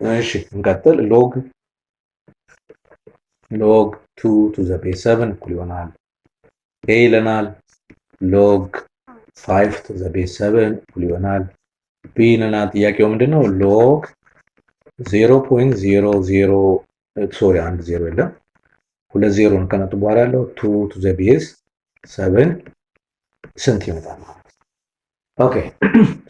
እሺ እንቀጥል። ሎግ 2 ቱ ዘ ቤዝ 7 እኩል ይሆናል ኤ ይለናል። ሎግ 5 ቱ ዘ ቤዝ 7 እኩል ይሆናል ቢ ይለናል። ጥያቄው ምንድነው? ሎግ 0.00 ሶሪ አንድ ዜሮ የለም ሁለት ዜሮን ከነጥብ በኋላ ያለው 2 ቱ ዘ ቤዝ 7 ስንት ይመጣል ማለት ነው? ኦኬ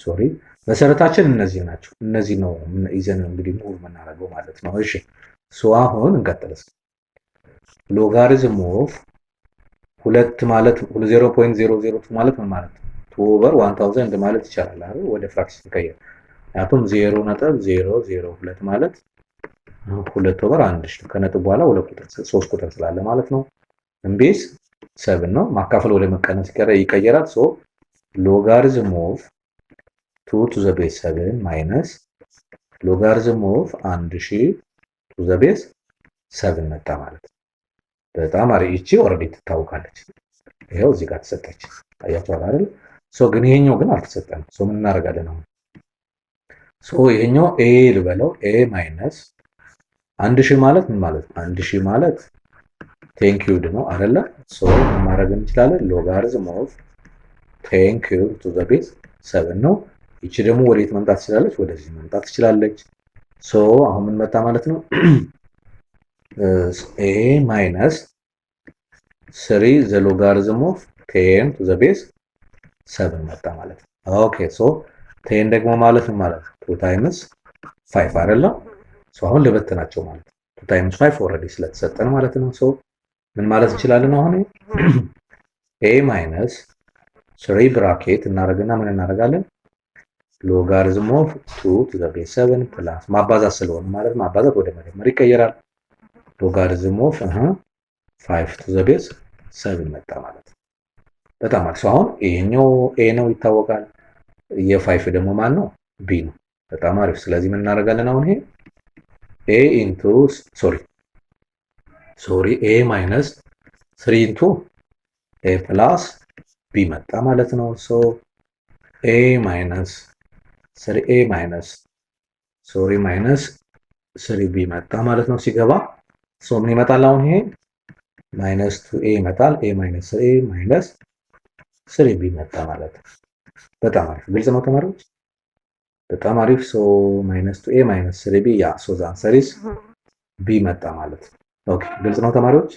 ሶሪ መሰረታችን እነዚህ ናቸው። እነዚህ ነው ይዘን እንግዲህ ሙቭ የምናደርገው ማለት ነው። እሺ ሶ አሁን እንቀጥል። ሎጋሪዝም ኦፍ ሁለት ማለት 0.002 ማለት ምን ማለት ነው? 2 ኦቨር 1000 ማለት ይቻላል አይደል? ወደ ፍራክሽን ቀየር። ምክንያቱም 0.002 ማለት 2 ኦቨር 1 ከነጥብ በኋላ 3 ቁጥር ስላለ ማለት ነው። ቤዝ 7 ነው። ማካፈል ወደ መቀነስ ይቀየራል። ሶ ሎጋሪዝም ኦፍ 2 ቱ ዘ ቤዝ 7 ማይነስ ሎጋሪዝም ኦፍ 1000 ቱ ዘ ቤዝ 7 መጣ ማለት ነው። በጣም አሪፍ። ይቺ ኦልሬዲ ትታወቃለች። ይሄው እዚህ ጋር ተሰጠች። ታያችኋል አይደል? ሶ ግን ይሄኛው ግን አልተሰጠንም። ሶ ምን እናደርጋለን አሁን? ሶ ይሄኛው ኤ ልበለው። ኤ ማይነስ 1000 ማለት ምን ማለት ነው? 1000 ማለት ቴን ኪዩብድ ነው አይደለ? ሶ ምን ማድረግ እንችላለን? ሎጋሪዝም ኦፍ ቴን ኪዩብ ቱ ዘ ቤዝ 7 ነው። ይቺ ደግሞ ወዴት መምጣት ትችላለች? ወደዚህ መምጣት ትችላለች። ሶ አሁን ምን መጣ ማለት ነው? ኤ ማይነስ 3 ዘ ሎጋሪዝም ኦፍ 10 ቱ ዘ ቤዝ 7 መጣ ማለት ነው። ኦኬ ሶ 10 ደግሞ ማለት ምን ማለት ነው? 2 ታይምስ 5 አይደለም? ሶ አሁን ልበትናቸው ማለት ነው። 2 ታይምስ 5 ኦልሬዲ ስለተሰጠን ማለት ነው። ሶ ምን ማለት እንችላለን አሁን? ኤ ማይነስ 3 ብራኬት እናደርግና ምን እናደርጋለን? ሎጋሪዝም ኦፍ 2 ቱ ዘ ቤዝ 7 ፕላስ ማባዛት ስለሆነ ማለት ማባዛት ወደ መደመር ይቀየራል። ሎጋሪዝም ኦፍ 5 ቱ ዘ ቤዝ 7 መጣ ማለት ነው። በጣም አሪፍ። አሁን ይሄኛው ኤ ነው ይታወቃል። የ5 ደግሞ ማን ነው? ቢ ነው። በጣም አሪፍ። ስለዚህ ምን እናደርጋለን አሁን? ይሄ ኤ ኢንቱ ሶሪ ኤ ማይነስ 3 ኢንቱ ኤ ፕላስ ቢ መጣ ማለት ነው። ሶ ኤ ማይነስ 3ኤ ማይነስ ማይነስ 3ቢ መጣ ማለት ነው ሲገባ። ሶ ምን ይመጣል አሁን? ይሄ ማይነስ 2ኤ ይመጣል። ኤ ማይነስ 3ኤ ማይነስ 3ቢ መጣ ማለት ነው። በጣም አሪፍ። ግልጽ ነው ተማሪዎች? በጣም አሪፍ። ሶ ማይነስ 2ኤ ማይነስ 3ቢ ያ ሶ ዘ አንሰር ኢዝ ቢ መጣ ማለት ነው። ኦኬ ግልጽ ነው ተማሪዎች?